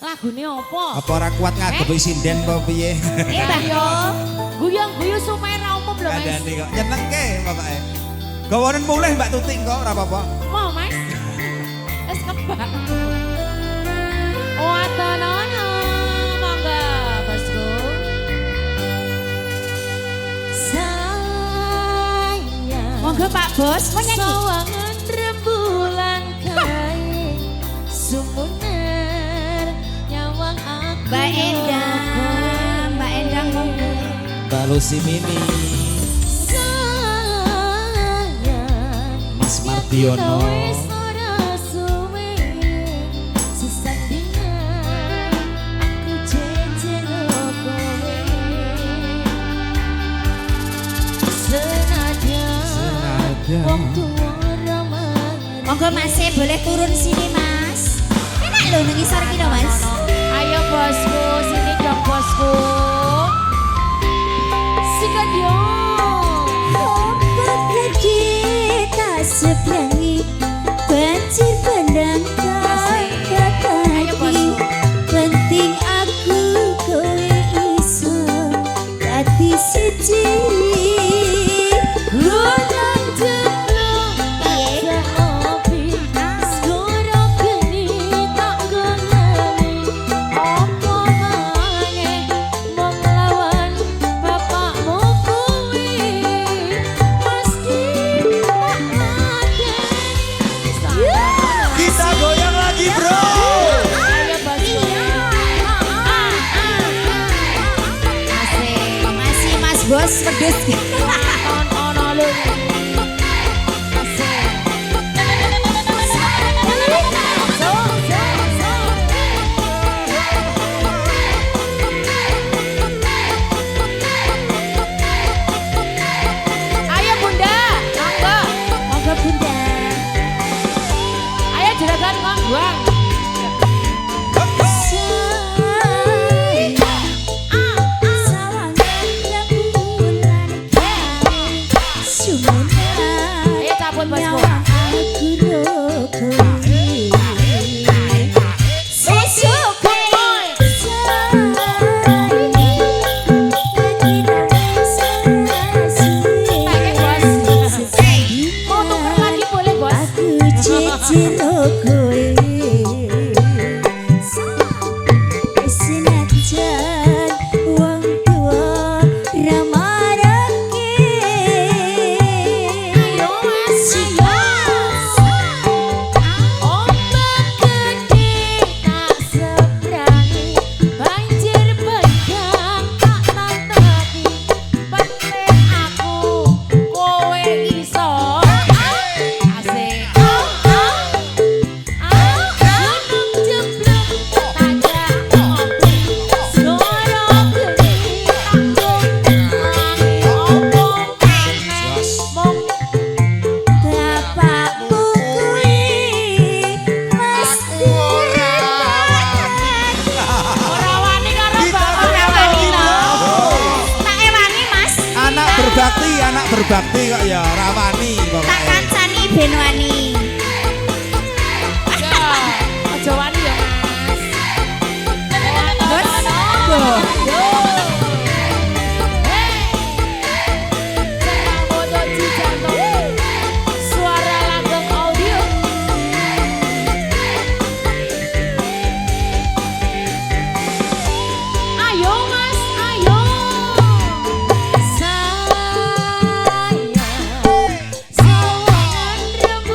Lagune apa? Apa ora kuat ngadepi sinden apa piye? Mbah yo. Guyang-guyu supaya ra umum lho, Mas. Kandhane kok nyenengke pokoke. Gawanen mulih Mbak Tutik kok ora apa-apa. Mau, Mas. Wis kebak. Watanono mangga, Bosku. Sayang. Monggo Pak Bos, mau nyanyi. Sawangan rembulan kae sumuner nyawang aku. Mbak Endang monggo. Mbak Lucy Mini, Mas Mardiono. Monggo Mas boleh turun sini Mas. Enak lho nang ngisor iki lho Mas. Ayo Bosku, sini dong Bosku. Sikat yo. Obat gede tak seberangi banjir bandang Ayo Bosku. penting aku kowe iso dadi siji. Kita goyang lagi, Bro. Ayo Bosku. Masih Mas Bos pedes. Ono lho. Ayo Bunda, monggo. Monggo Bunda. Ayo juragan monggo. Ayo cabut Bosku. Mau tuker lagi boleh Bos? Ayo Mas, ayo. Ombak gede tak seberangi, banjir bandang tak nantepi. Penting aku kowe iso. Asik. Gunung jeblok tak ngopi. Suara geni tak goyangi. Omong enak mong Bapakmu kuwi mesti ora wani karo Kita bapak goyang ora lagi, wani. Bro. tak ewangi Mas. Anak berbakti kok ya rawani Tak pokoke. kancani ben wani. Aja, aja wani ya Mas. Bos. Yo. Hey. Senang foto Cijantung. Suara langgeng audio. Ayo Mas, ayo. Sayang, sawangan rembulan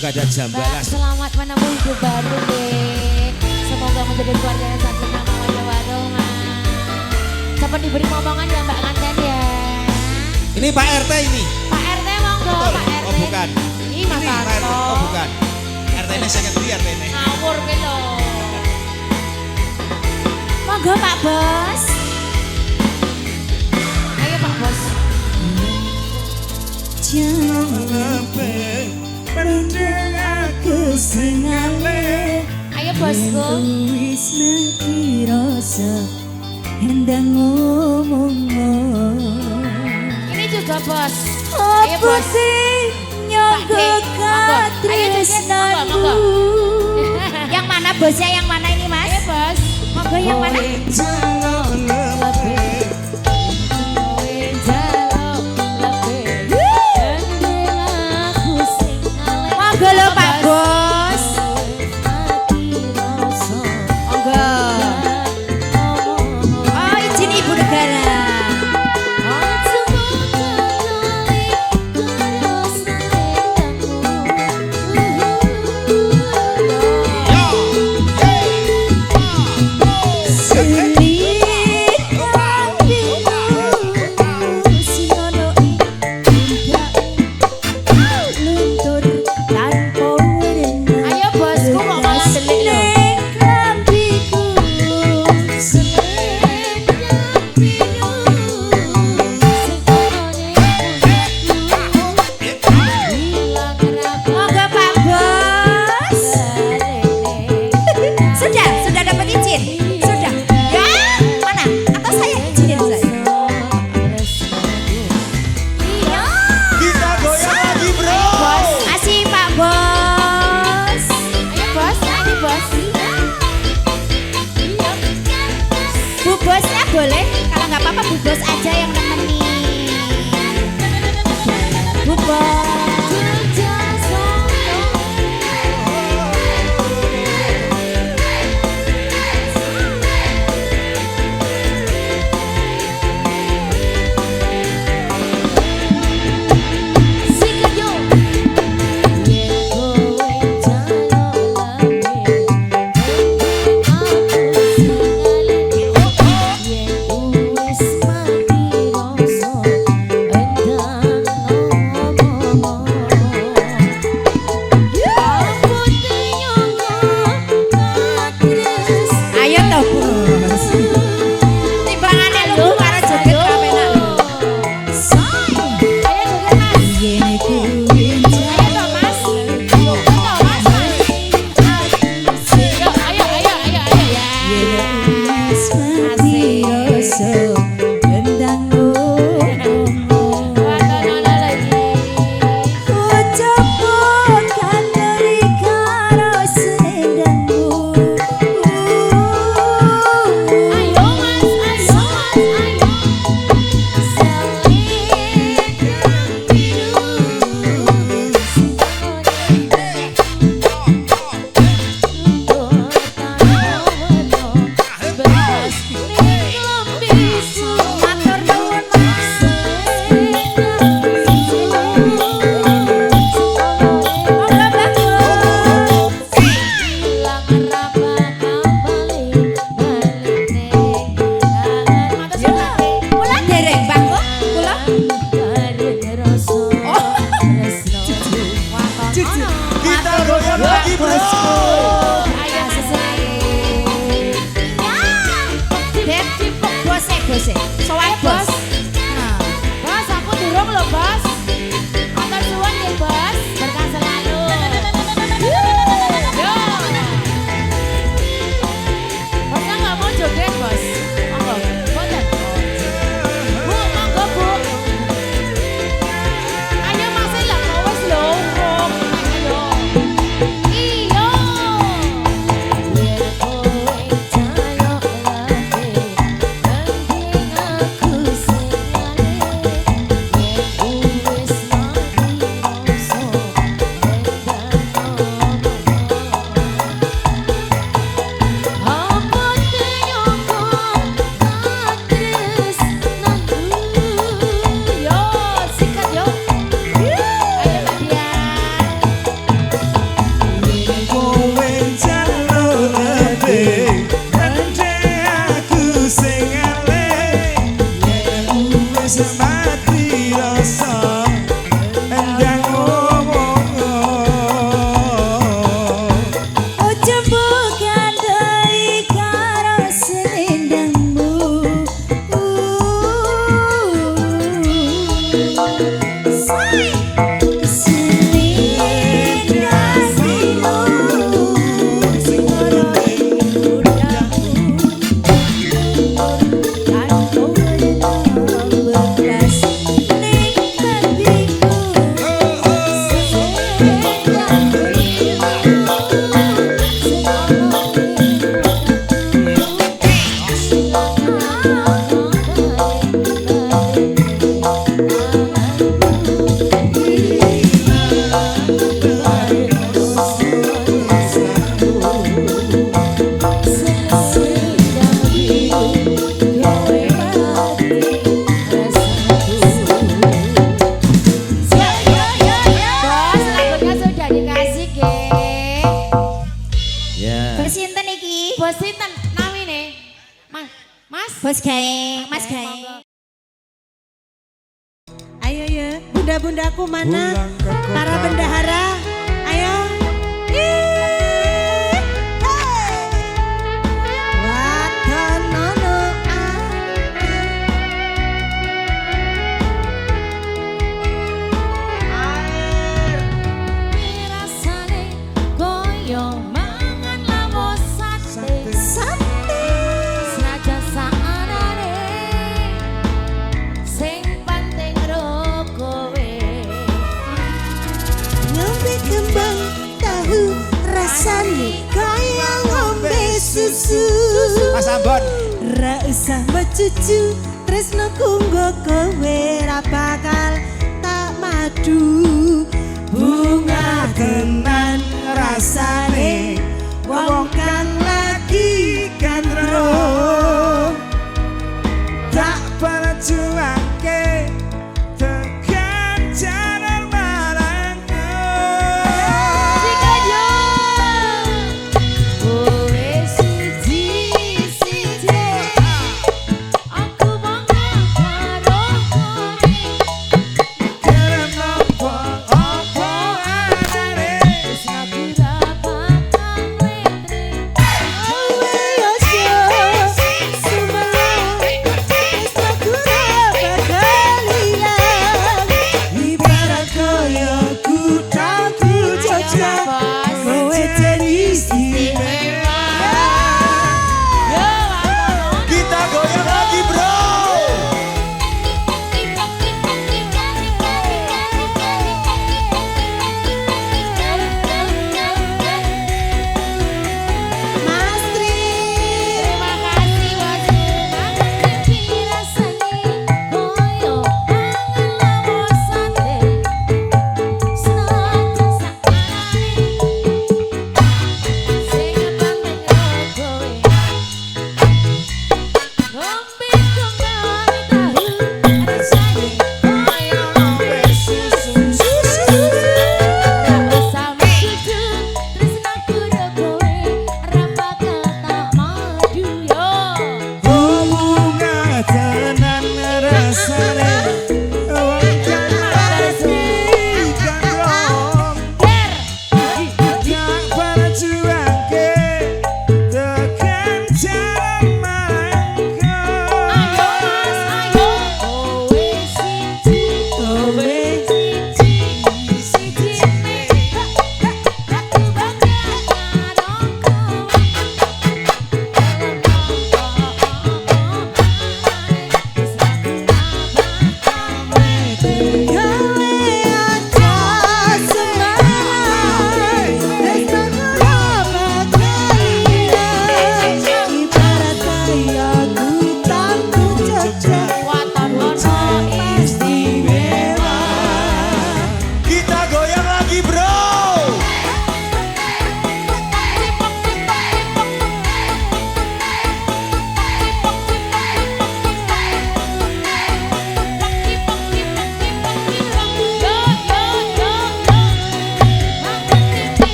juga ada Jambalas. Selamat menemui hidup baru deh. Semoga menjadi keluarga yang sakinah mawaddah warahmah. Cepat diberi momongan ya Mbak Kanten ya. Ini Pak RT ini. Pak RT monggo, Betul. Pak RT. Oh bukan. Ini Mas Pak RT. Arto. Oh bukan. RT ini saya ngerti RT ini. Ngawur ke lo. Monggo Pak Bos. Ayo Pak Bos. Jangan pendek aku singale. Ayo Bosku. Wis nanti rasa hendak ngomong. Ini juga Bos. Ayo Bos. Nyonggo Ayo katresnanku. Yang mana bosnya, yang mana ini Mas? Ayo Bos. Monggo yang mana? Monggo lho Pak Bos. Monggo. Oh izin Ibu Negara. Ayo Bosku kok malah delik lho. Monggo Pak Bos. Sudah dapat izin? Sudah. Ya, mana? Atau saya izinin saya? Ya. Kita goyang lagi bro. Asih Pak Bos. Ayo Bos, ini Bos. Bu Bosnya boleh? Kalau nggak apa-apa Bu Bos aja yang nemenin. Bu Bos. Ayo toh Bos. Timbangannya lu karo joget ra penak lho. Ayo joget Mas. Yen ku Ayo toh Mas. Ayo toh Mas. Ayo, ayo. wis mati rasa endang ngomong. Watono lagi. Ucapkan dari karo selendangmu. Mas. Bos gae, Mas gae. Monggo. Ayo ya, bunda-bundaku mana? Pulang ke kota. Para bendahara, ayo. Ih, hey. Watanono Rasane koyo mangan lawo sate. sate. Senajan saanane sing penting ro kowe. Ngombe kembang tahu rasane kaya ngombe susu. Mas Ambon. Ra usah mecucu tresno kunggo kowe ra bakal tak madu. Bunga tenan rasane wong kang lagi gandro. Tak perjuangke tekan jalan marangku. Jika yo kowe siji-siji aku bangga karo kowe. Kerem nopo opo anane. Wis aku ra bakal letri.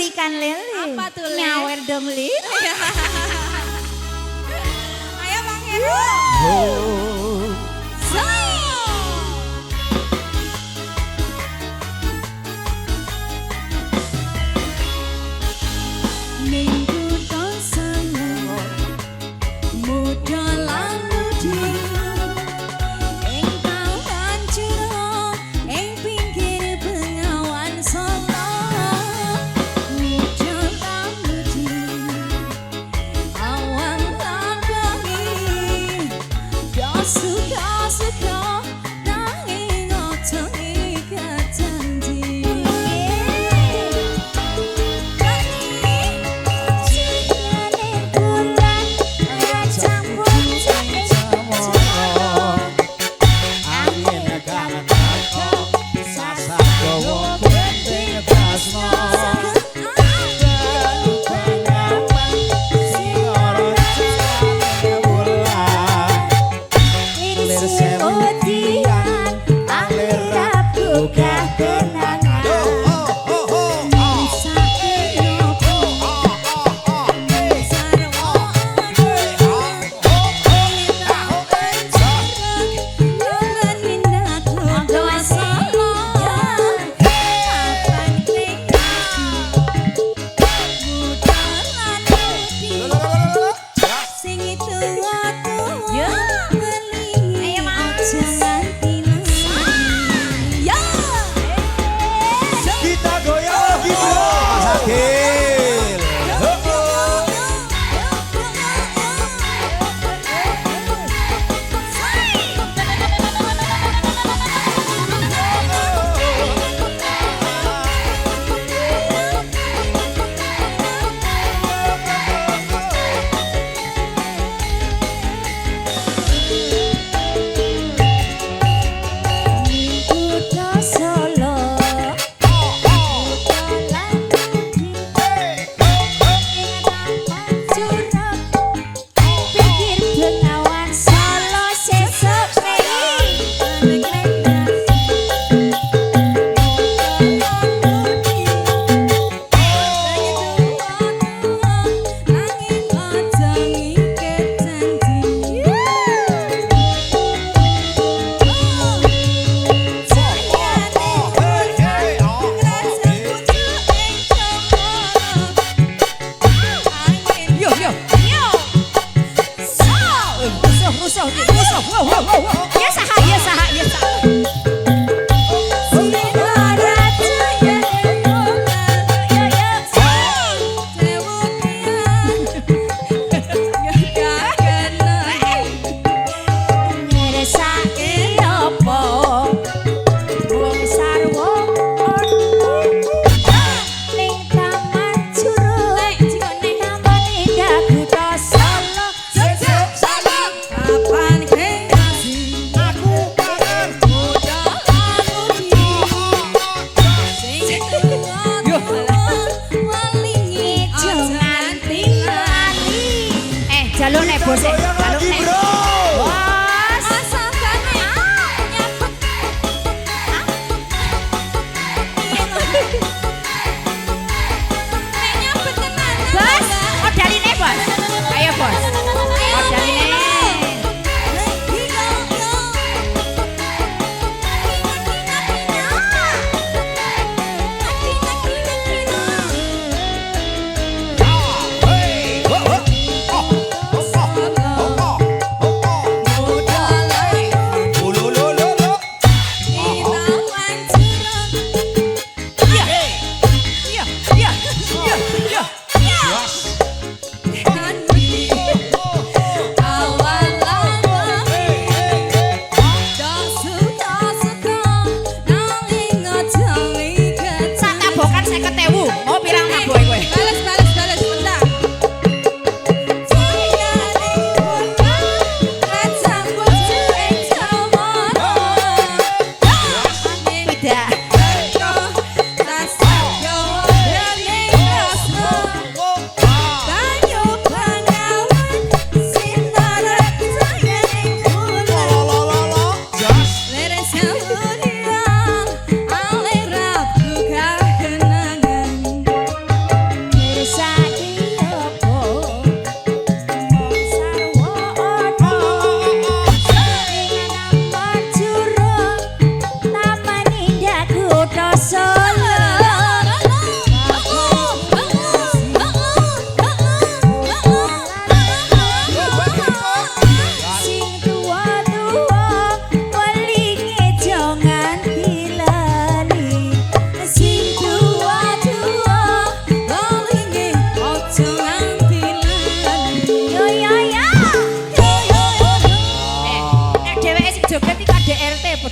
ikan lele. Apa tuh, Le? Nyawer dong, Li. Ayo Bang Heru. Minggu sana muda lamudi engkau hancur eng pinggir bengawan Solo muda lamudi awan lambangi dos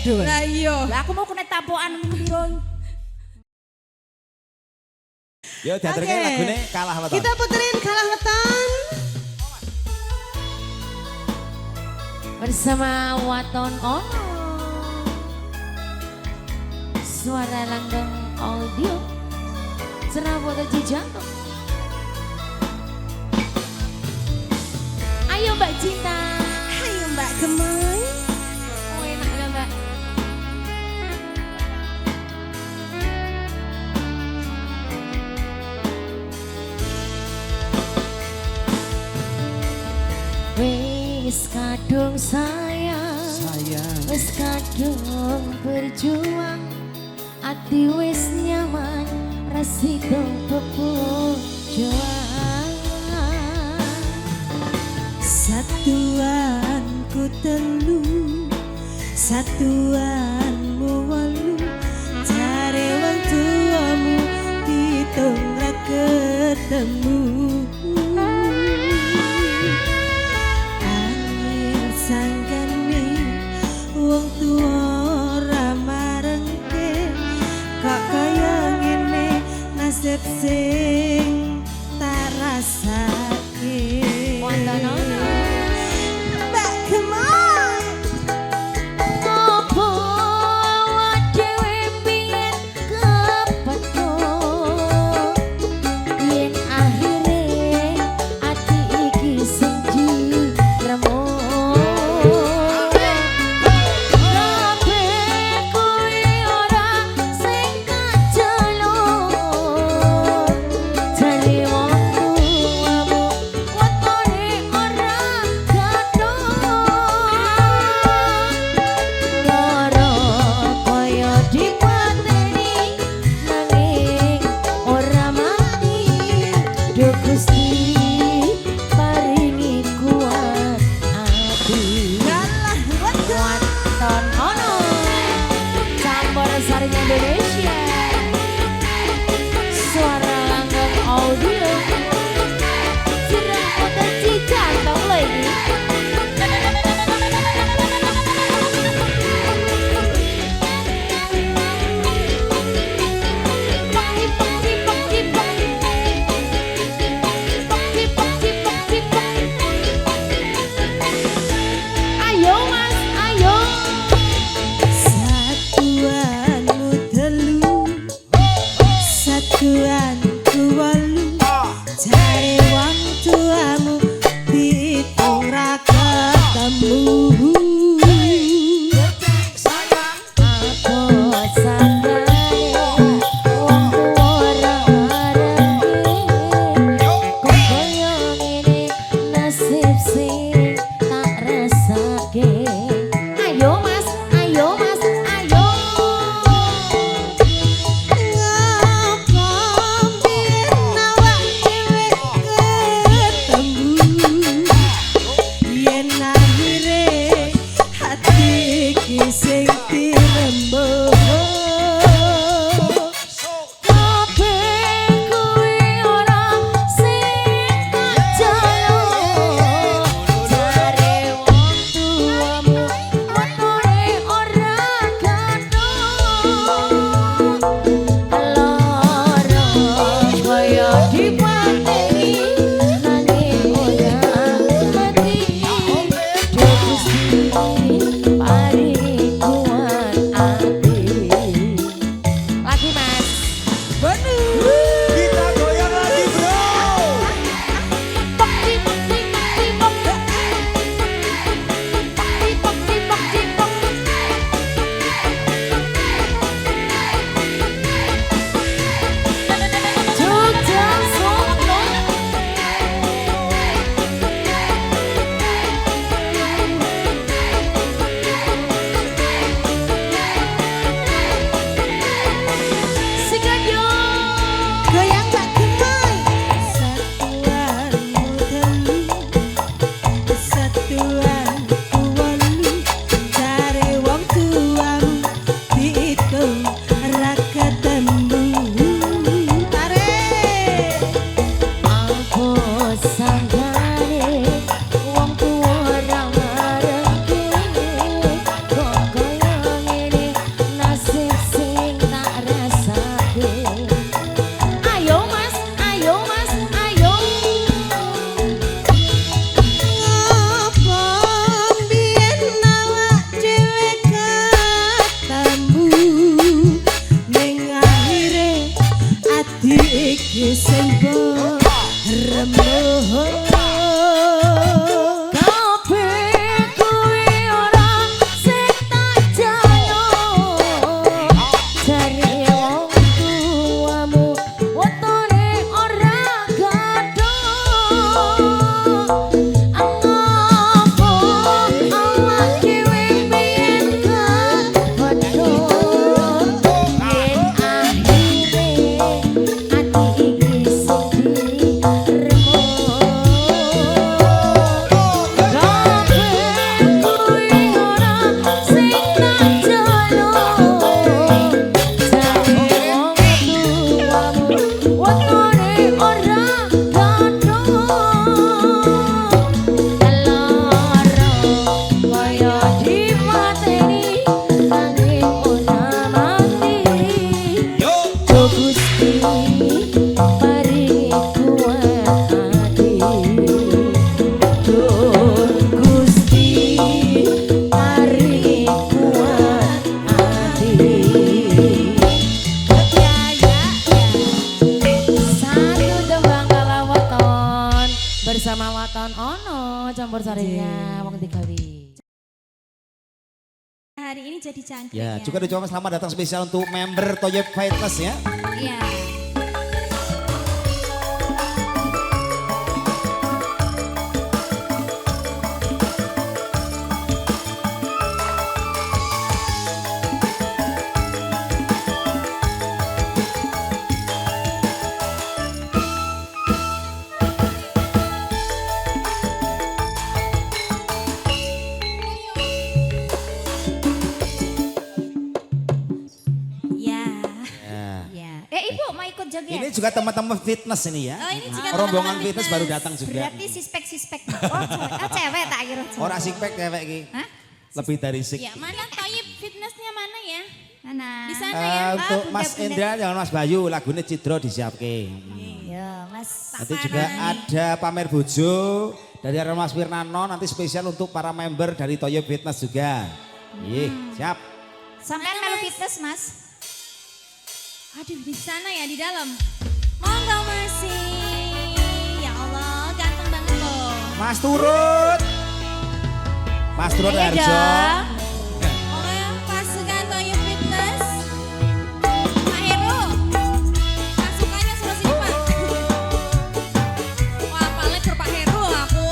dul. Lah iya. Lah aku mau kena tapokan piro. Yo diaturke Oke. lagune kalah weton. Kita puterin kalah weton. Bersama Waton Ono, suara langgeng audio, Seraboto Cijanto. Ayo Mbak Cinta. Ayo Mbak Gemoy. Oh enak ya Mbak. Wis kadung sayang, wis kadung berjuang, ati wis nyaman, rasito pepujuan. Satuanku telu, satuanmu walu, cari wong tuamu pitung ra ketemu. Angin sanggane wong tua ora marengke, kok kaya ngene nasib sing tak rasake. Waton Ono. Mbak Gemoy. Apa awak dhewe pingin kepethuk, yen akhire ati iki sing diremuk. Kabeh kuwi ora sing kaceluk, jare wong tuamu wetone ora gathuk. Lara kaya dipateni nanging ora mati. Duh Gusti paringi kuat ati. Galah weton. Waton Ono, campur sarinya Indonesia, suara langgeng audio, Seraboto Cijanto lho ini. Ayo Mas, ayo. Satuanmu telu, satuanku walu, cari wong tuamu pitung ra ketemu. Apa sanggane wong ora areng, kok kaya ngene nasib sing tak rasake. Ayo Mas, ayo Mas, ayo. Ngapa ati iki sing remoh. Bersama Waton Ono campur sarinya wong digawe. Hari ini jadi jangkrik Ya, juga dicoba selamat datang spesial untuk member Toyo Fitness ya. Iya. Ibu mau ikut joget? Ini juga teman-teman fitness ini ya. Oh, ini juga rombongan teman-teman fitness baru datang juga. Berarti sispek. Oh, cewek tak kira. Orang sispek cewek ini. Hah? Lebih dari sik. Ya, mana Toyib fitnessnya mana ya? Mana? Di sana ya. Untuk Mas Indra dan Mas Bayu lagunya Cidro disiapke. Ya, Mas. Nanti juga ada pamer bojo dari Mas Wirnano nanti spesial untuk para member dari Toyo Fitness juga. Iya, siap. Sampai melu fitness, Mas. Aduh, di sana ya, di dalam. Monggo masih. Ya Allah, ganteng banget loh. Mas turut. Mas turut Ayo Harjo. dong. Pokoknya pasukan Toyib Fitness. Pak Heru. Pasukannya suruh sini, Pak. Wah, paling per Pak Heru aku.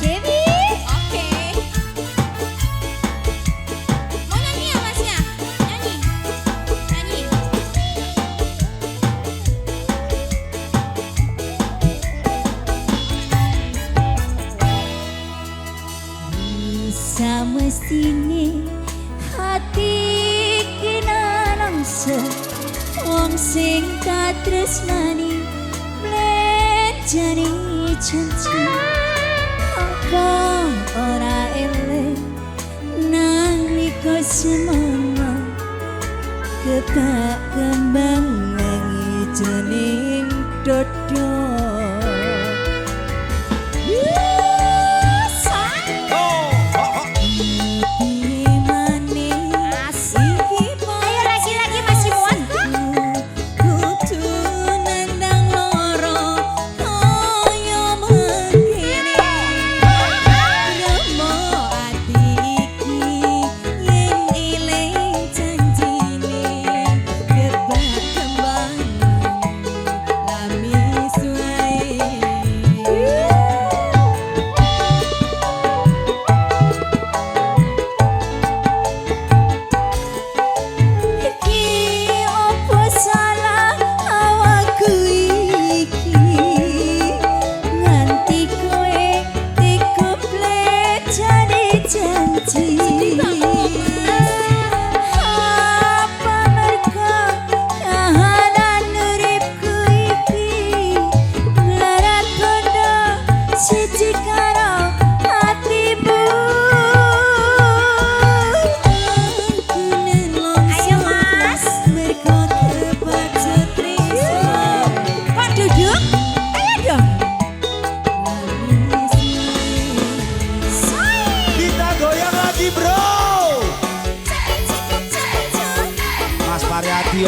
Dewi. Oke. Mau nyanyi ya, Mas ya? Nyanyi. Samestine hati kena nangsa wong sing katresnani mlenjani janji apa ora eleh nalika semana ketak kembang langi jening dodo.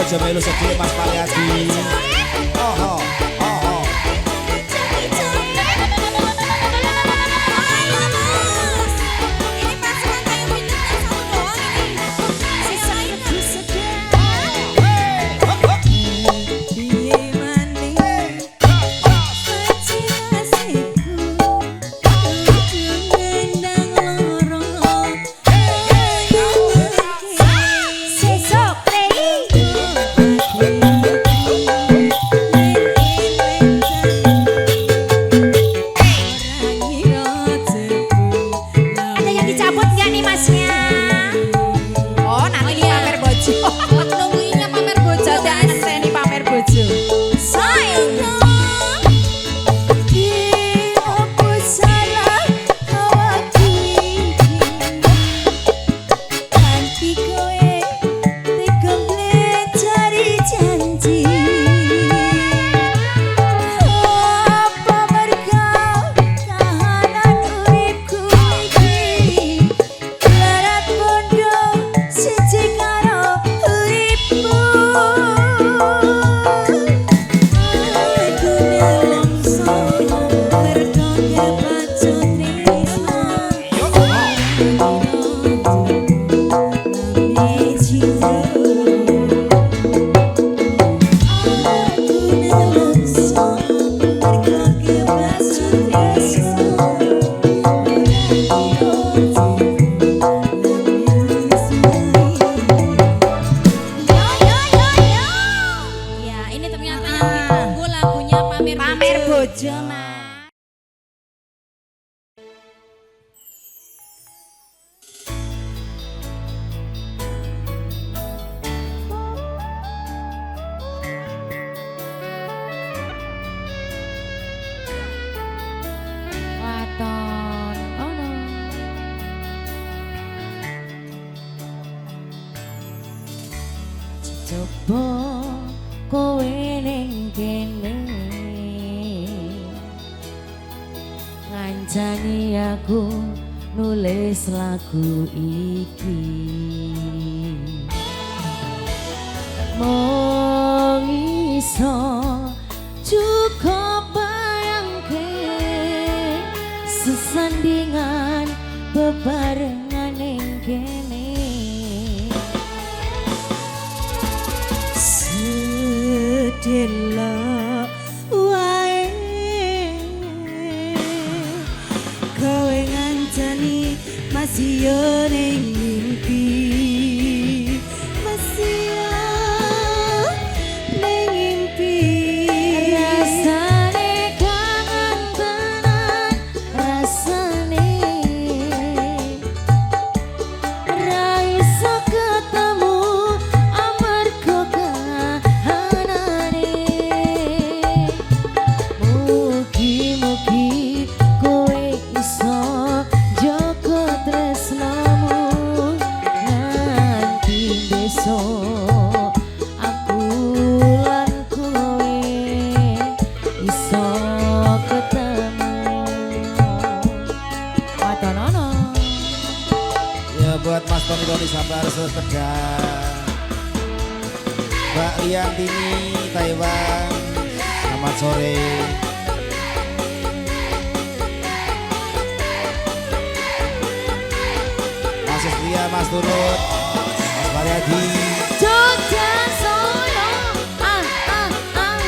Ojo melu sedih Mas Paliadi. ditunggu lagunya Pamer Pamer Bojo. bojo Mas. Waton ono coba kowe ning kene ngancani aku nulis lagu iki mung iso cukup bayangke sesandingan bebarengan ning kene sedela wae kowe ngancani masih yo ning mimpi masih yo ning mimpi rasane kangen tenan rasane ra iso ketemu amarga kahanane mugi-mugi kowe iso jaga tresnamu nganti besok aku lan kowe iso ketemu Watonono. Ya buat Mas Tony Tony Sabar Sekedar, Mbak Liantini Taiwan, selamat sore. Mas Setia, Mas Turut, Mas Mariadi, Jogja Solo ah ah ah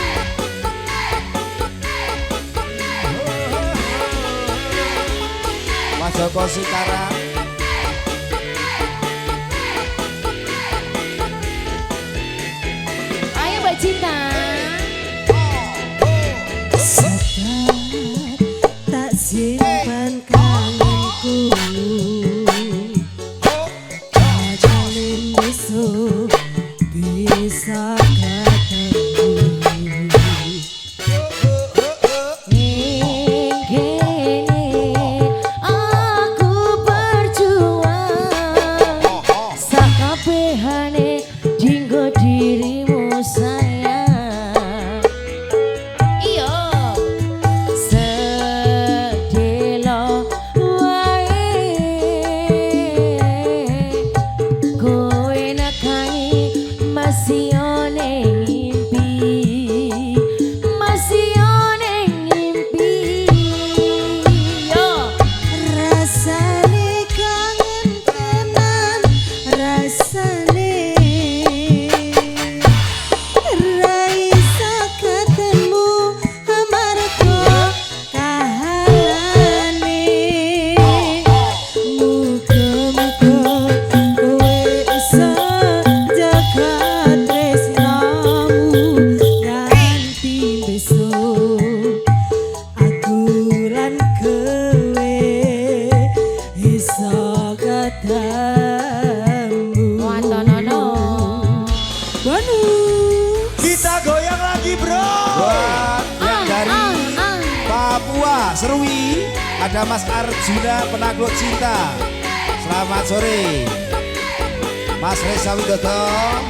Mas Joko Sikarang, ayo Mbak Cinta saat tak simpan kangenku ajalin besok bisa ketemu ning kene aku berjuang sakabehane dinggo dirimu sayang iyo sedelo wae kowe nakani masih one ngimpi masih one ngimpi yo rasane kangen tenan rasane ra iso ketemu amarga kahanane muga-muga kowe iso jaga tresnamu nganti besok aku lan kowe iso ketemu Watonono Banu Kita goyang lagi bro. buat yang dari Papua Serui, ada Mas Arjuna Penakluk Cinta, selamat sore. Mas Reza Widodo,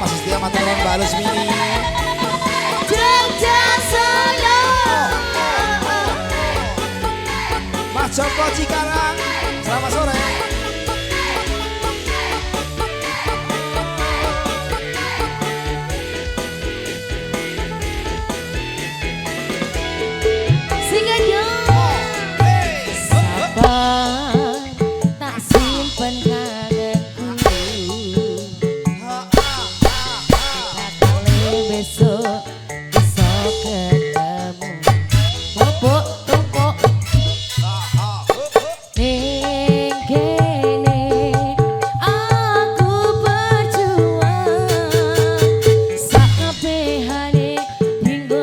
Mas Setia Maturon Balus Mini, Jogja Solo Mas Joko Cikarang, selamat sore. Singayo sabar tak simpen kangenku kali besok bisa ketemu tumpuk tumpuk ning kene aku berjuang sakabehane dinggo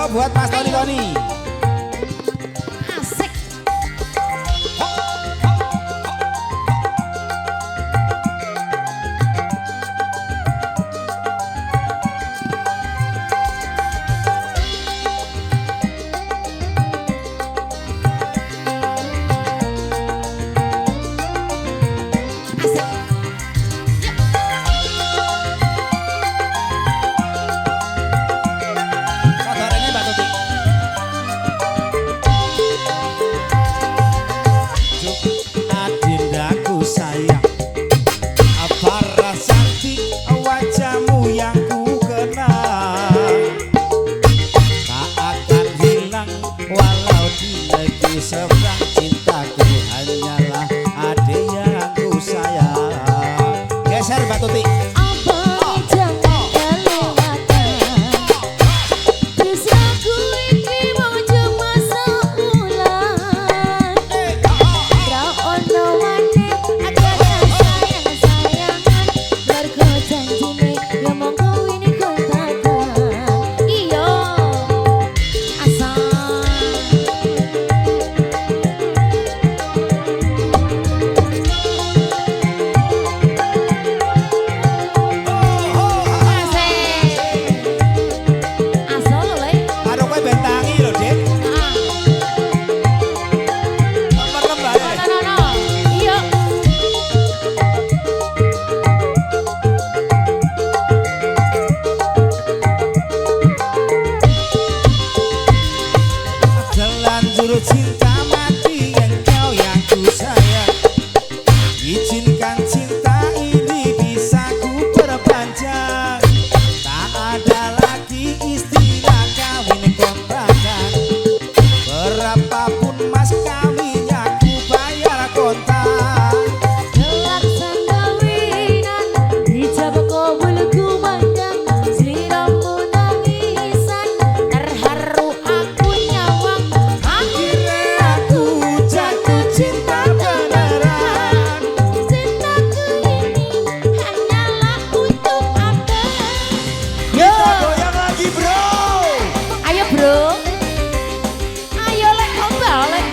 Buat Mas Tony Tony. Asik. Motornya Mbak Tuti. Adindaku sayang, apa rasa wajahmu yang ku kenal, tak akan hilang walau di negeri seberang. Cintaku hanyalah adik yang ku sayang. Geser Mbak Tuti. Cinta mati engkau yang ku sayang, izinkan cinta ini bisa ku perpanjang. Tak ada lagi istilah kawin kontrakan, berapapun mas kawinnya ku bayar kontak. Gelak sandawinan dijabak kobulku mandang, sliramu nangisan terharu aku nyawang. Aku jatuh cinta beneran. Cintaku ini hanyalah untuk apa? Kita goyang lagi bro. Ayo bro, ayo lek om balik.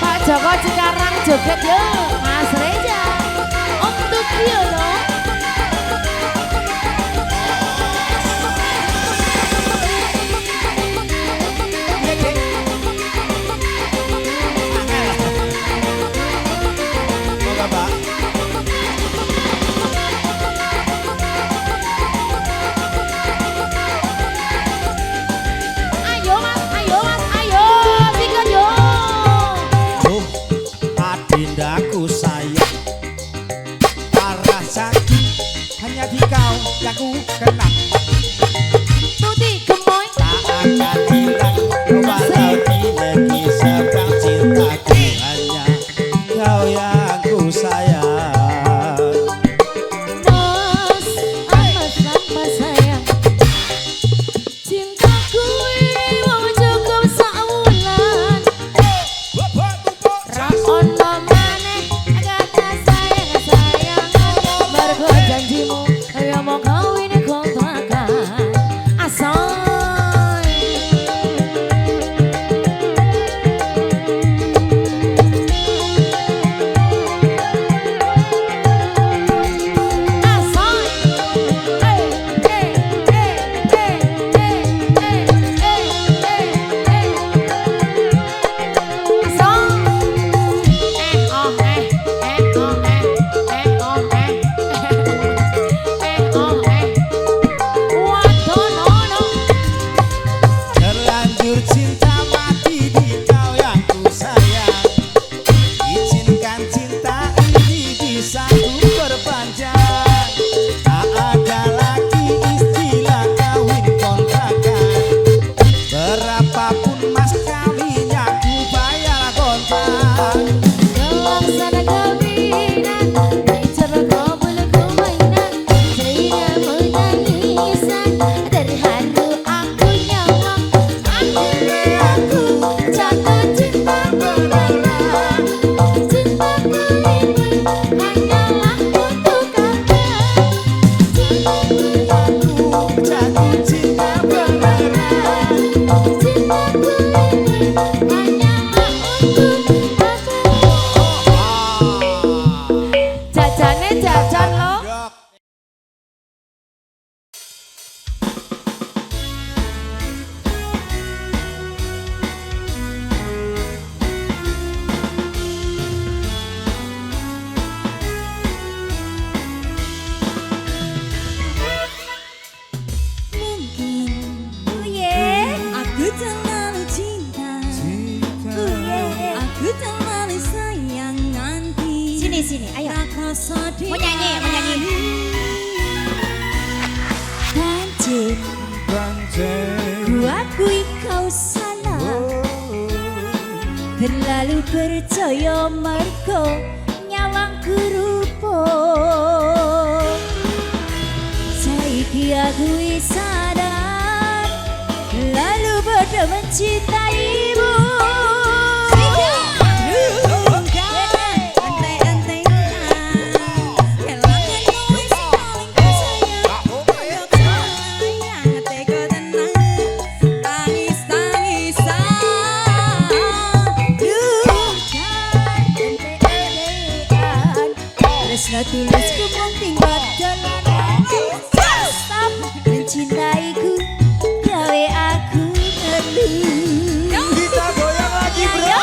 Pak Joko sekarang joget yo, Mas Reza, Om Tukio loh. Moga Mbak. Ayo mas, ayo, pikir yo. Oh, adindaku sayang, parah sakit hanya di kau yang ku kenal. Tuti gemoy, Tak akan hilang walau di negeri seberang. Cintaku hanya kau yang ku sayang. mas, amat mas sayang. Cintaku ini mau cukup saulan. Ra ono maneh kata sayang-sayangan, mergo janjimu ya mau kawin kontrak. sini. Ayo. Mau nyanyi, mau nyanyi. Pancen, ku akui kau salah. Terlalu percaya mergo nyawangku rupa. Saiki aku wis sadar, lalu bodoh mencintaimu. Tresna tulusku mung tinggal dolanan. Stop mencintaiku, gawe aku ngeluh. Kita goyang lagi bro.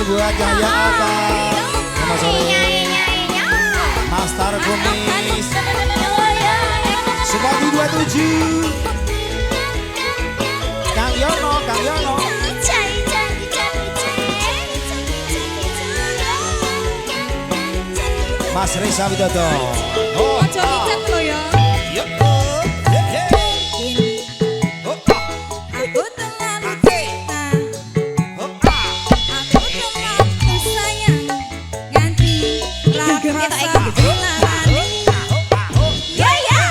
Buat Cahya apa? Selamat sore. Master Kumis. Sepatu 27. Kang Yono, Kang Yono. Mas Reza Widodo. Oh, Ojo licat lo ya. Aku terlalu cinta. Aku terlalu sayang. Ganti rasa ulangan. Ya ya.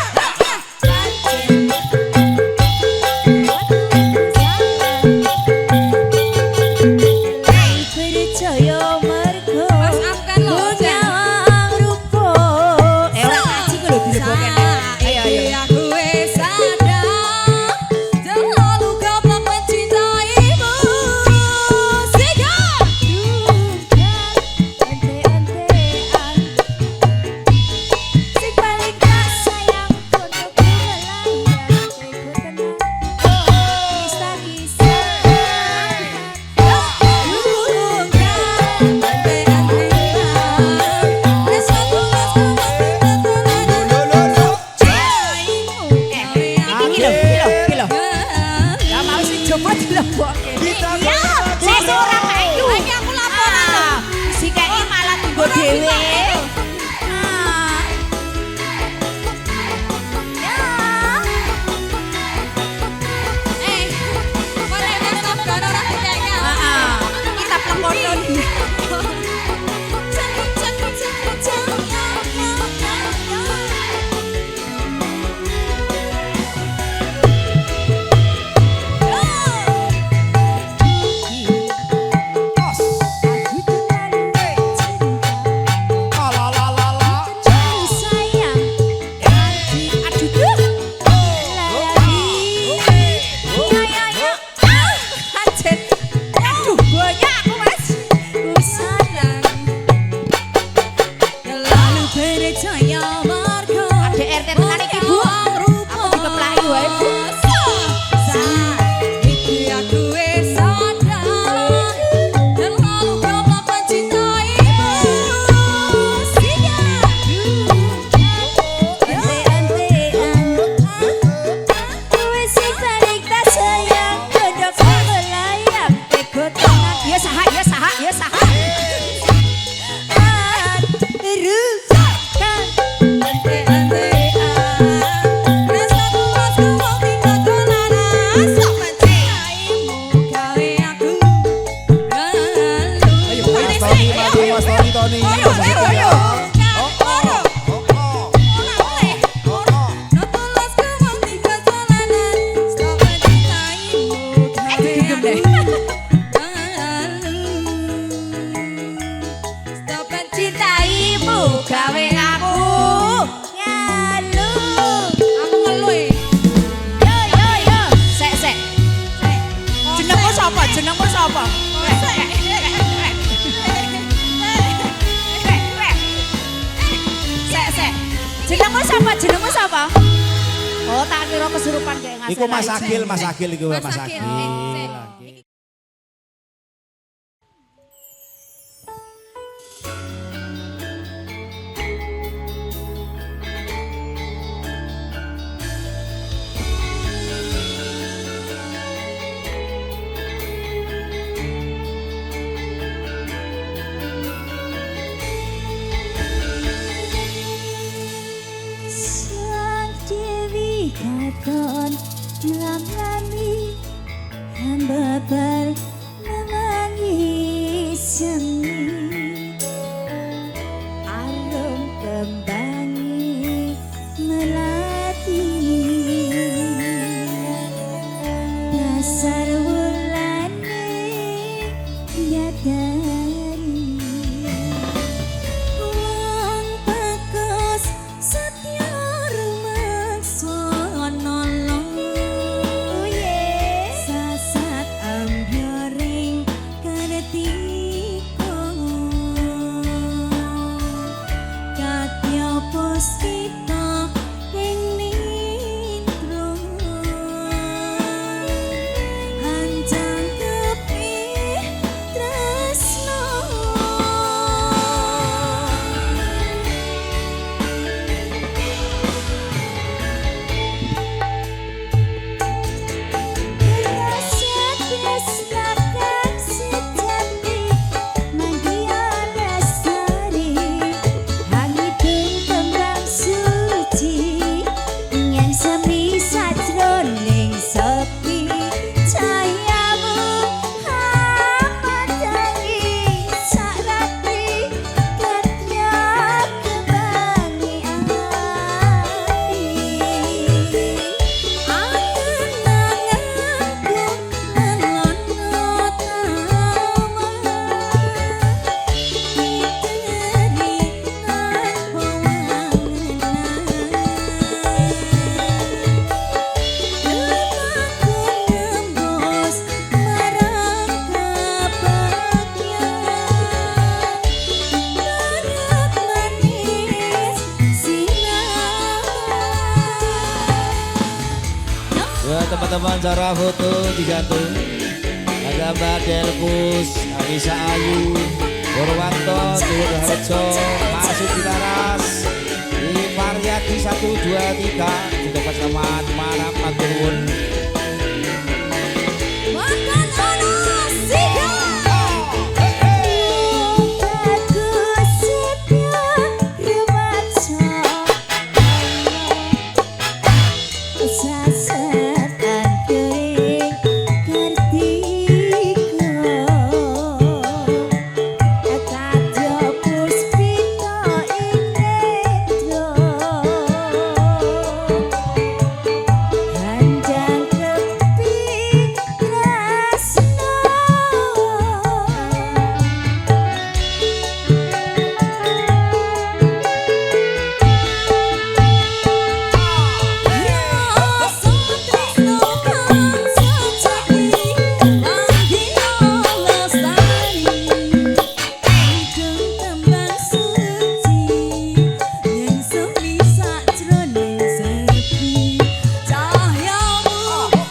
Percaya mergo Mas Afgan lo. nyawang rupa. Ngaji ku lho dilebokken. Ayo ayo. Aku wis sadar, terlalu goblok mencintaimu. Sikat. Ante-antean sing paling tak sayang kono ku melayang teko tenang. Kisah-kisah Kita ya, saya seorang ayu. Ini aku laporan. Si kei malah tunggu dhewe. Boleh besok kan orang kayaknya. Kita pelengkoton. Sayang, aduh tuh, lagi, ya, anjir, aduh banyak aku mas, ku sayang, Terlalu percaya marga. ada RT tenan iki bu, aku dikeplaki wae bu. Saiki aku wis sadar, terlalu goblok mencintaimu. Sikat. Ante-antean, wis sing paling tak sayang, kodok melayang, teko tenang. Ya saha, ya saha, ya saha. Rusakan Mas Tony, maju Mas Tony, Tony. cintaimu gawe aku ngalu. Aku ngeluh. Yo yo yo, sek. Jenengmu sapa? Jenengmu sapa? Sek. Jenengmu sapa? Jenengmu sapa? Oh, tak kira kesurupan kayak ngasih. Iku Mas Agil, Mas Agil iku Mas Mas Agil. Agil. teman-teman cara foto digantung. Ada Mbak Delkus, Anissa Ayu, Purwanto, Dewi Harjo, Masuk di Laras, Variati 1, 2, 3, juga bersama Marap Maturun. Makan ono siga bagus sedia remaja sasetan kering kartika kadya puspita inendra handang kepi tresno rasa tresno kang sejati langgina lestari ingkang tembang suci yen semi sajroning sepi cahyamu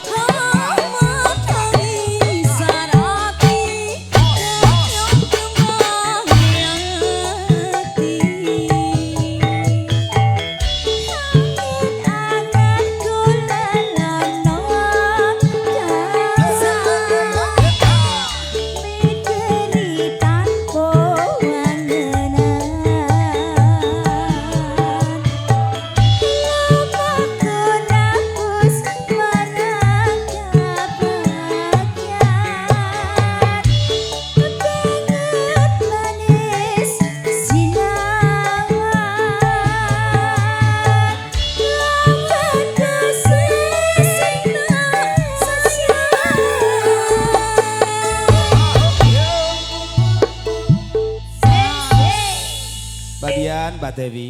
hamatani sarati nyong kembang hati angen kula lana dasa miteri tanpa wangenan lamaku napus marang kebahagiaan penget manis silangan lawan kesisina Mbak Dian, Mbak Dewi.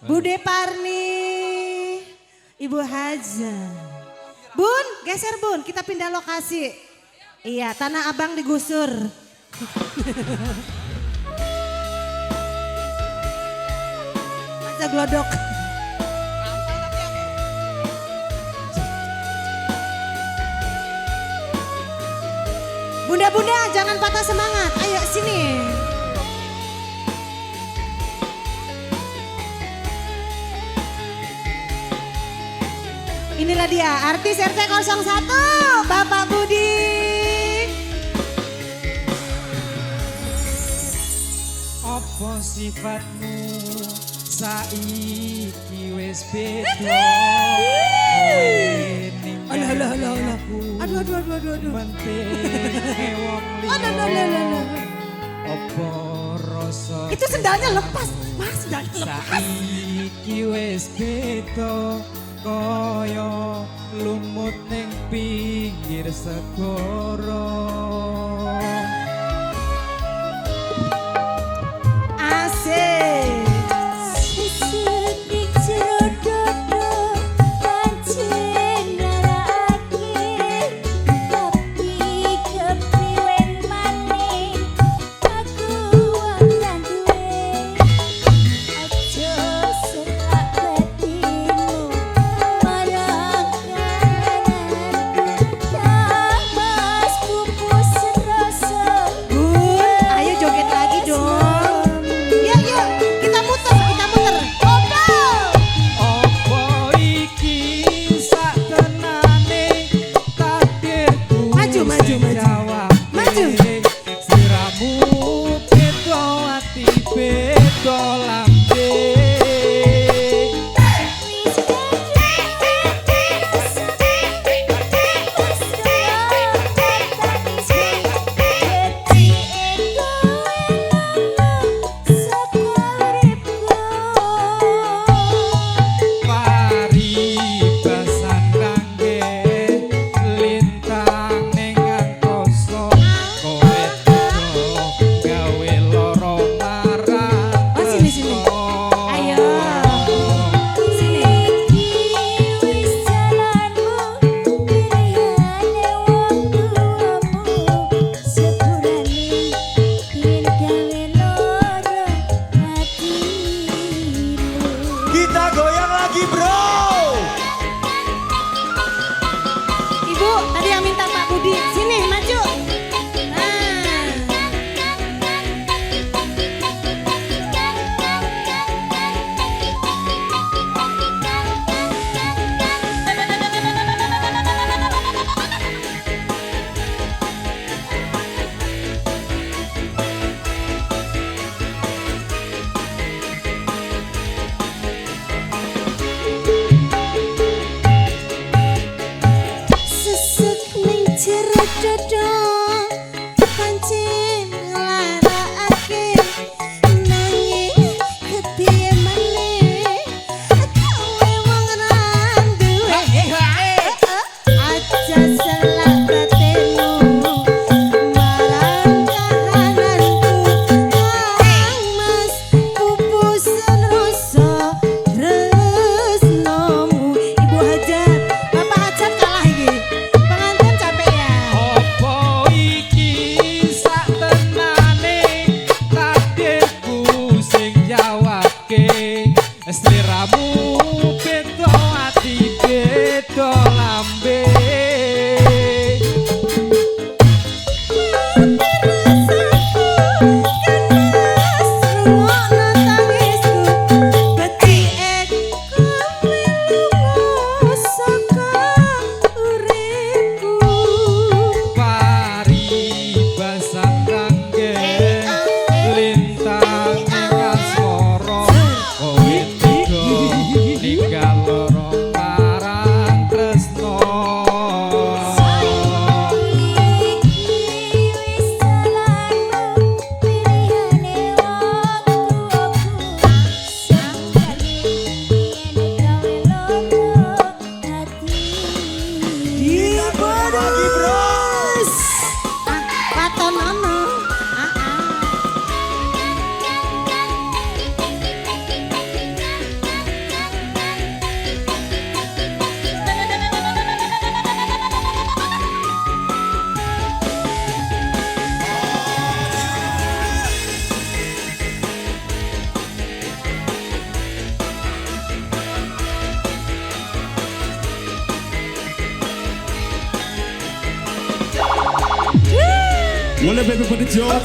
Bude Parni, Ibu Haja. Bun, geser Bun, kita pindah lokasi. Iya, Tanah Abang digusur. Aja glodok. Bunda-bunda, jangan patah semangat. Ayo sini. Inilah dia artis RT 01 Bapak Budi. Apa sifatmu saiki wis beda. Alah, alah, alah, alah. Aduh, aduh, aduh, aduh, aduh. Penting wong Alah, alah, alah, alah. apa rasa Itu sendalnya lepas, Mas, sendalnya lepas. saiki wis beda kaya lumut ning pinggir segara. Asik. sesedih jero dodo pancen narake tapi kepriwen maning aku ora duwe aja serak batimu marang kananku mas pupus rasa Bun, ayo joget lagi dong. Yuk, yuk, kita muter, kita muter. Apa iki satenane takdirku Maju, maju, sing maju. jawab Maju. siramu beda ati beda lambe. Paribasan kangge lintang ning angkasa kowe gawe lara marang Boleh baby penjor.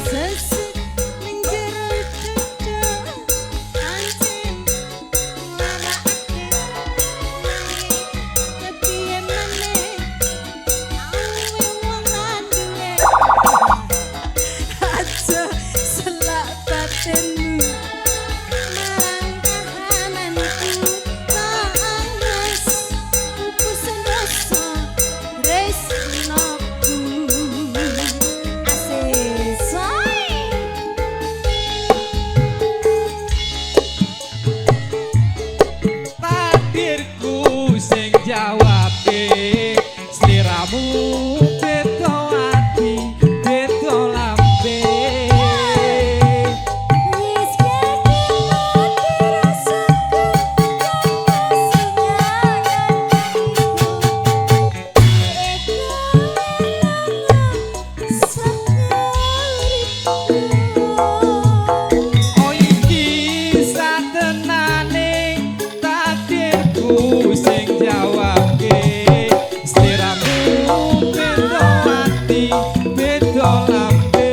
Sesek menjerat dada anjing ngarake kepiye maneh awe wong ngandule aja selak batinmu marang kahananku taangas upusan dosa tresnaku asih soy Takdirku sing jawabe sliramu beda ati beda lambe wis kene ati rasaku oh iki satenane takdirku sing jawabe sliramu beda ati beda lambe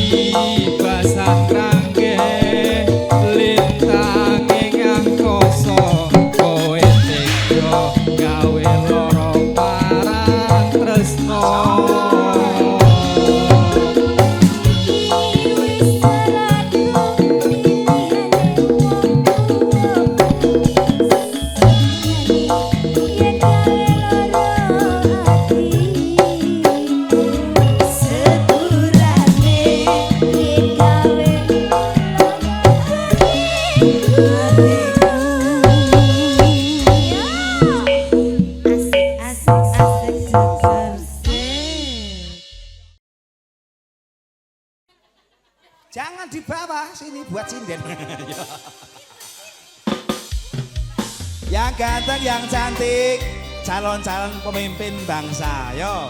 paribasan rangge lintang ing angkasa kowe tega gawe lara parang tresno Jangan di bawah, sini buat sinden. Yang ganteng, yang cantik, calon-calon pemimpin bangsa, yo.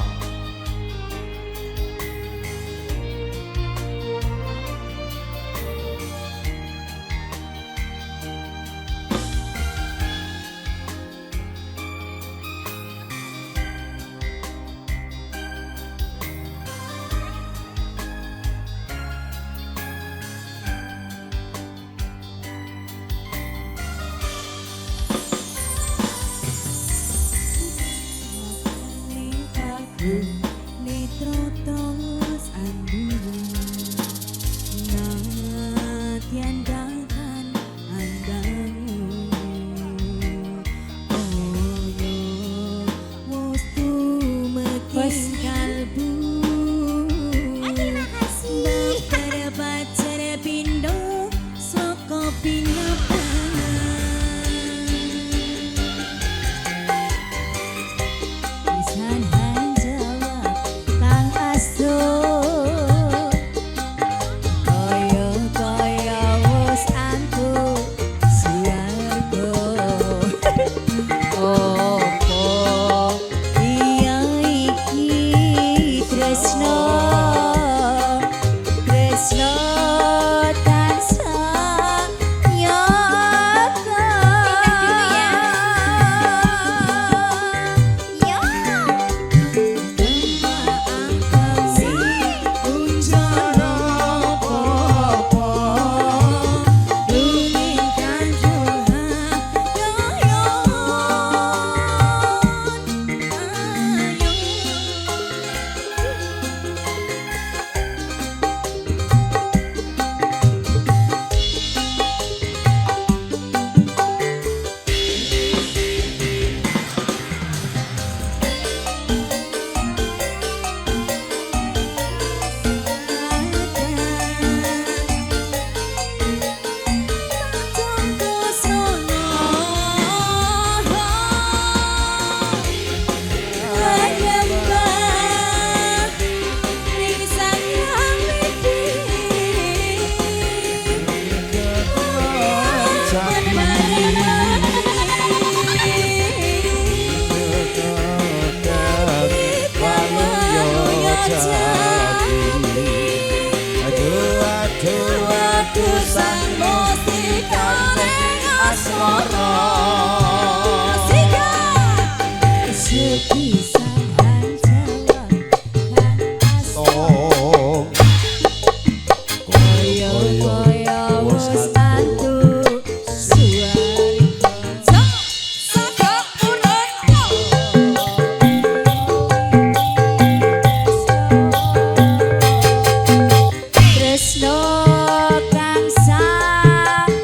Tusan mustikane asmara sepisahan jalan kan asmara koyo wis tantu suarika sada urut tresno kang sanyata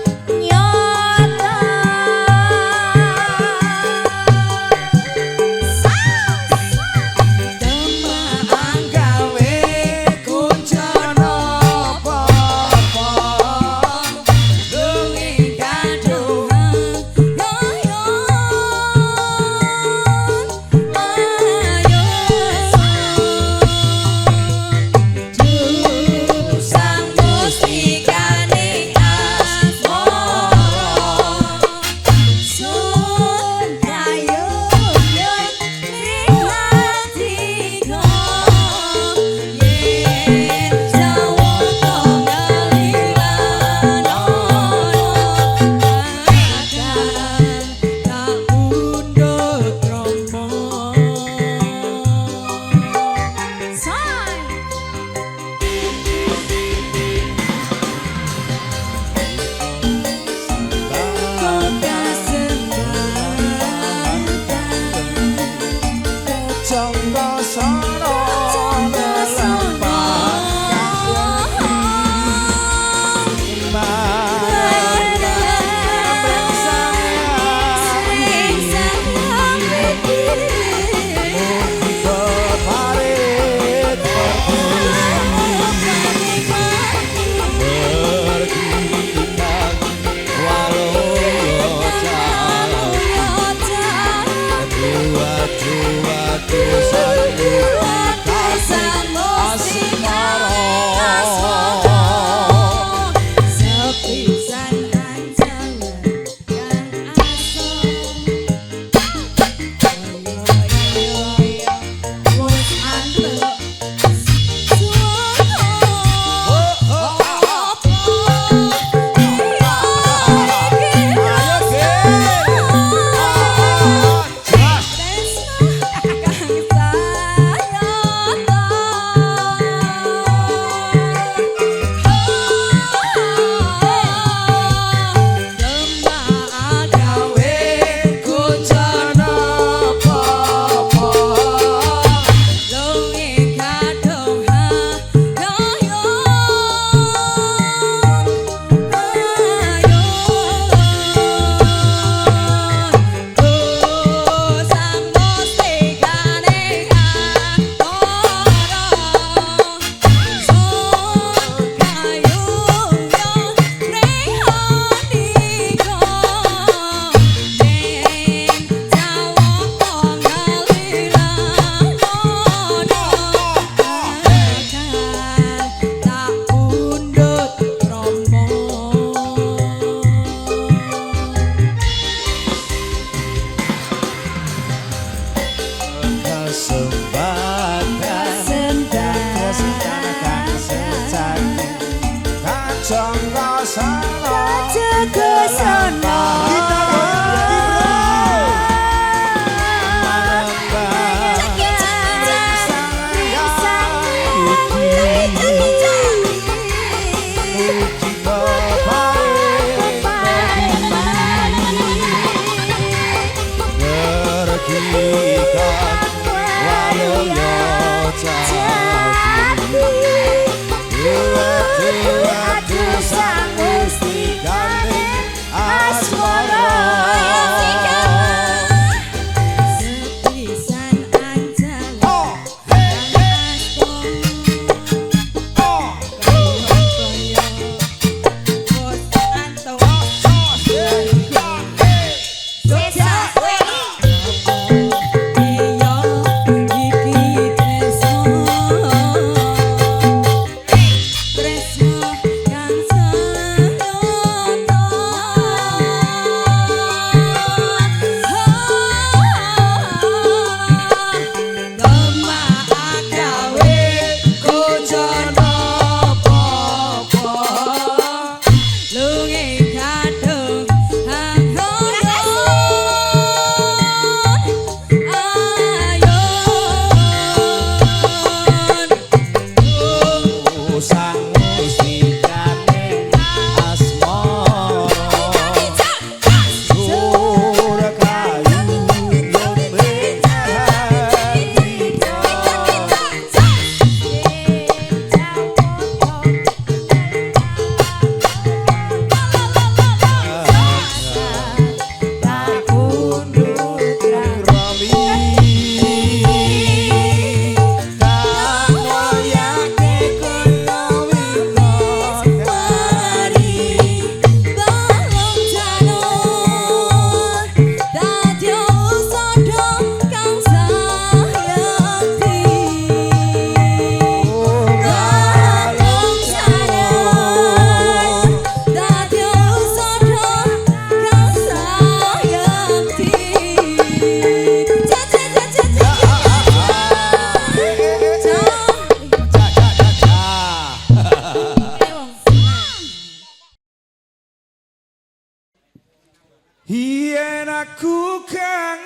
Yen aku kangen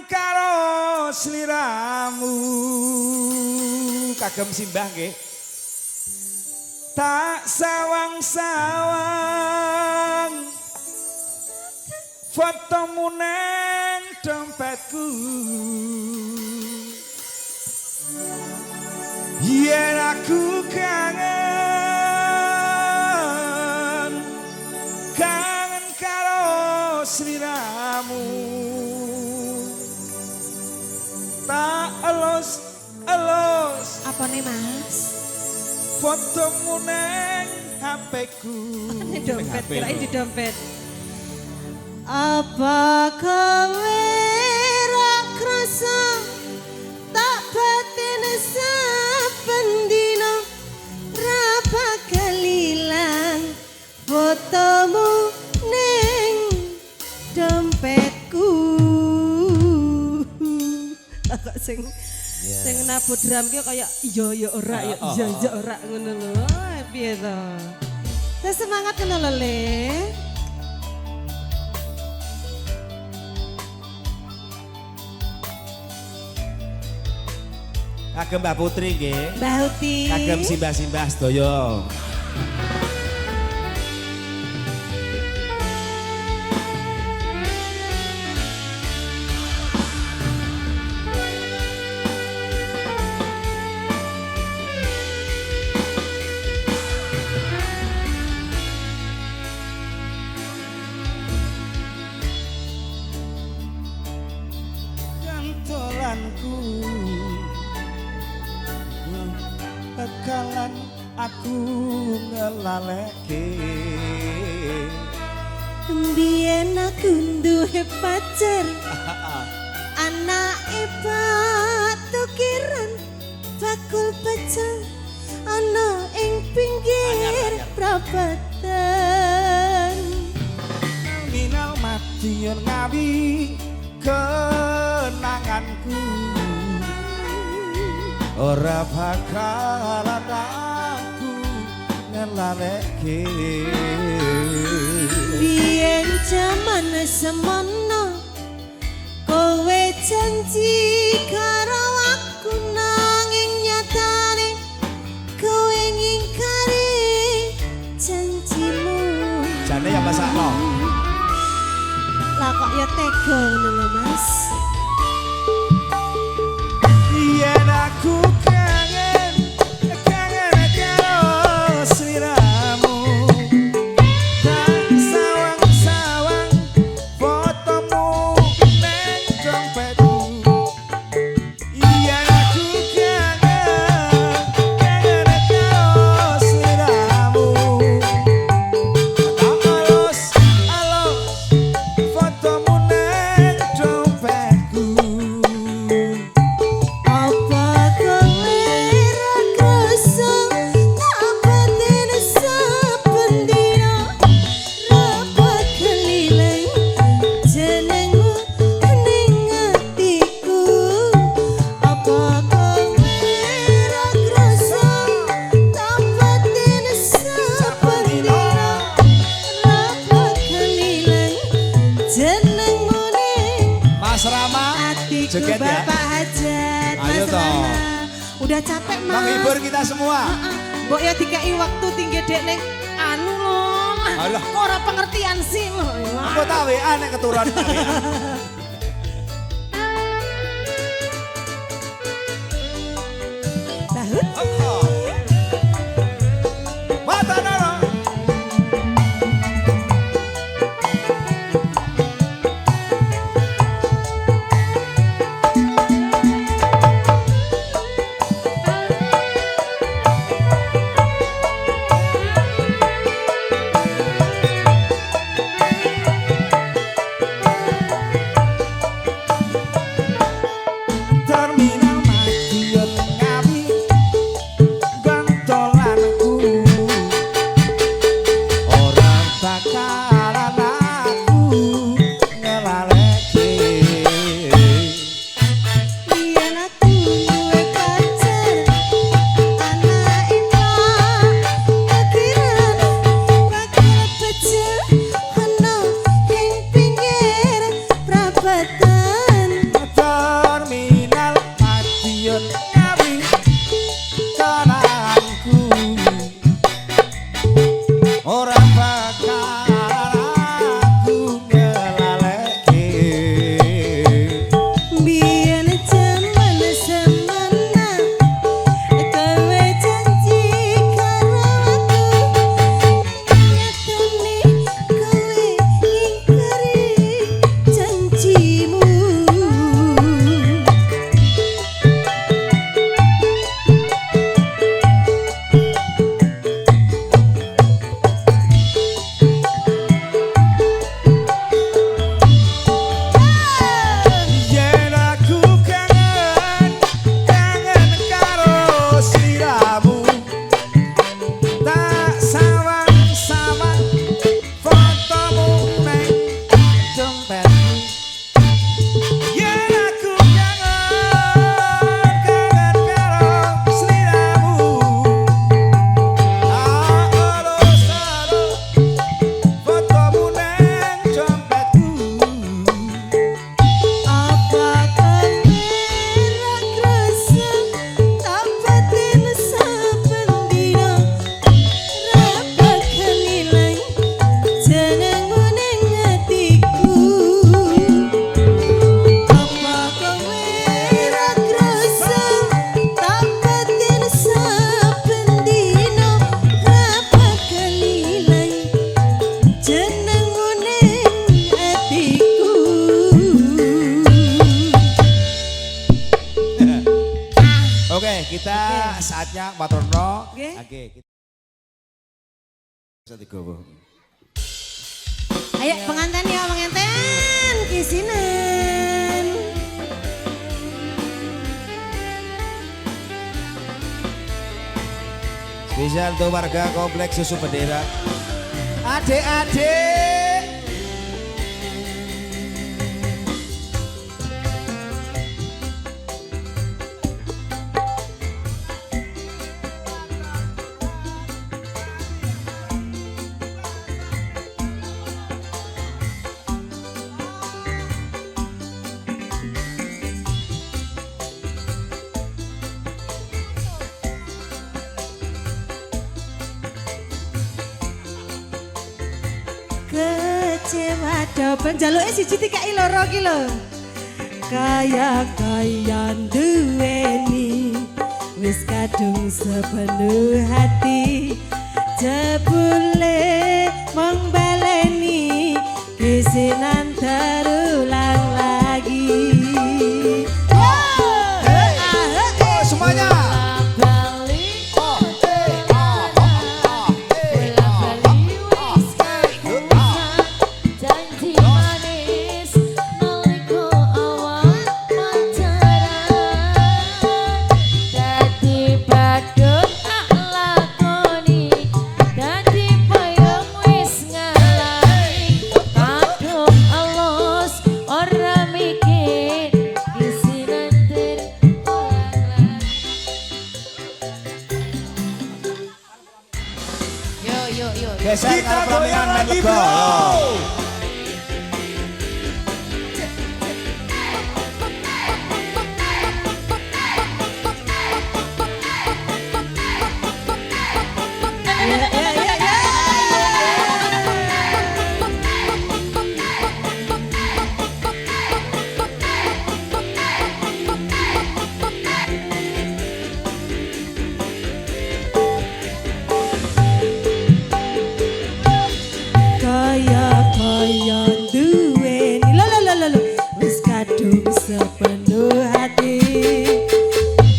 karo sliramu kagem simbah nggih tak sawang-sawang fotomu nang dompetku yen aku kangen karo sliramu tak elus Apa nih Mas? fotomu nang HP-ku. Ini dompet, kirain di dompet. Apa kowe ra krasa tak batin saben dina ra bakal ilang fotomu ning dompetku. Kok sing nabu drum ki kaya iya ora iya ora ngono lho. Piye to? Wis semangat ngono lho, Le. Kagem Mbak Putri nggih. Mbak Huti. Kagem simbah-simbah sedaya. Gantolanku bakalan aku ngelaleke Mbien aku duwe pacar anake batu kiran bakul pecel ana ing pinggir prapatan minal madiun ngawi kenanganku ora bakalan aku ngelaleke Biyen jaman semono kowe janji karo aku nanging nyatane kowe ngingkari janjimu jane ya masakno lah kok ya tega ngono lho Mas yen aku kangen karo sliramu tak sawang-sawang fotomu nang dompetku yen aku kangen karo sliramu tak alus fotomu nang dompetku apa kowe ra krasa tak batin saben dina ra bakal ilang jenengmu ning atiku apa kowe ra krasa tak batin saben dina ra bakal ilang jenengmu ning Mas Rama atiku joget ya. Bapak Hajat Ayo Mas toh. Rama udah capek Mas menghibur kita semua. Mbok ya dikai waktu tinggi dek ning anu lho. Alah. Kok ora pengertian sih lho. Aku tahu aneh keturunan. Bahut. Mata nara. kita saatnya Patrono. Oke. Oke. Kita digowo. Ayo pengantin ya pengantin kisinan. Spesial untuk warga kompleks Susu Bendera. Adik-adik. Kecewa doben jaluke siji dikai loro ki lho. Kayan duweni wis kadung sepenuh hati. Jebule mong baleni kisinan terulang lagi. Semuanya. Geser kalau pelaminan main lego. Sepenuh hati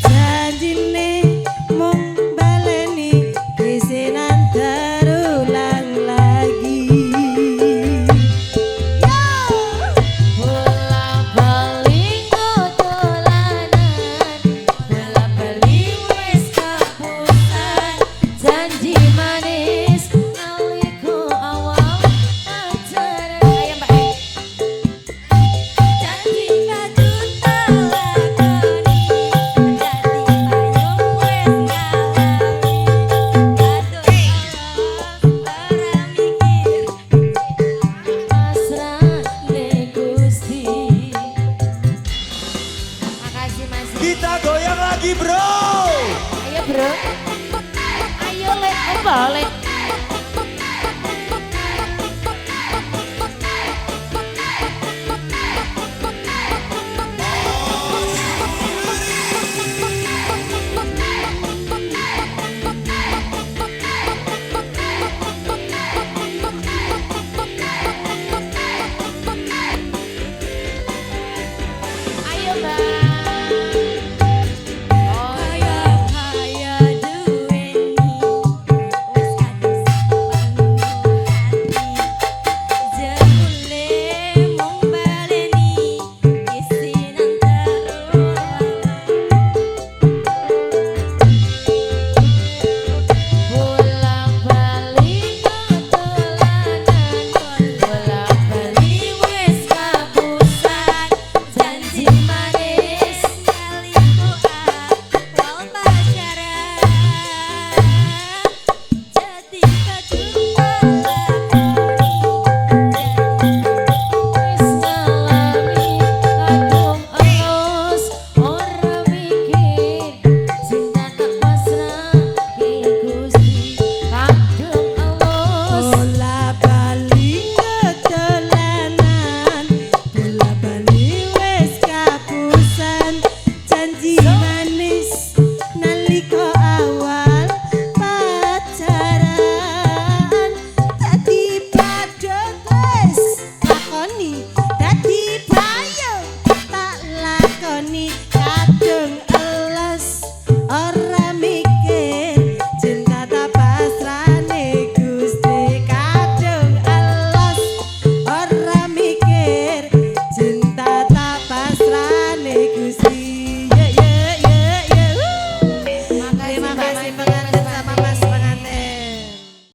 janjine mung baleni kisinan terulang lagi. Bola bali dolanan, bola bali wis kapusan, janji manis nalika awal pacaran. Ayo Mbak. Kita goyang lagi, bro. Ayo bro, ayo lek, balik. Ayo mbak. Janji manis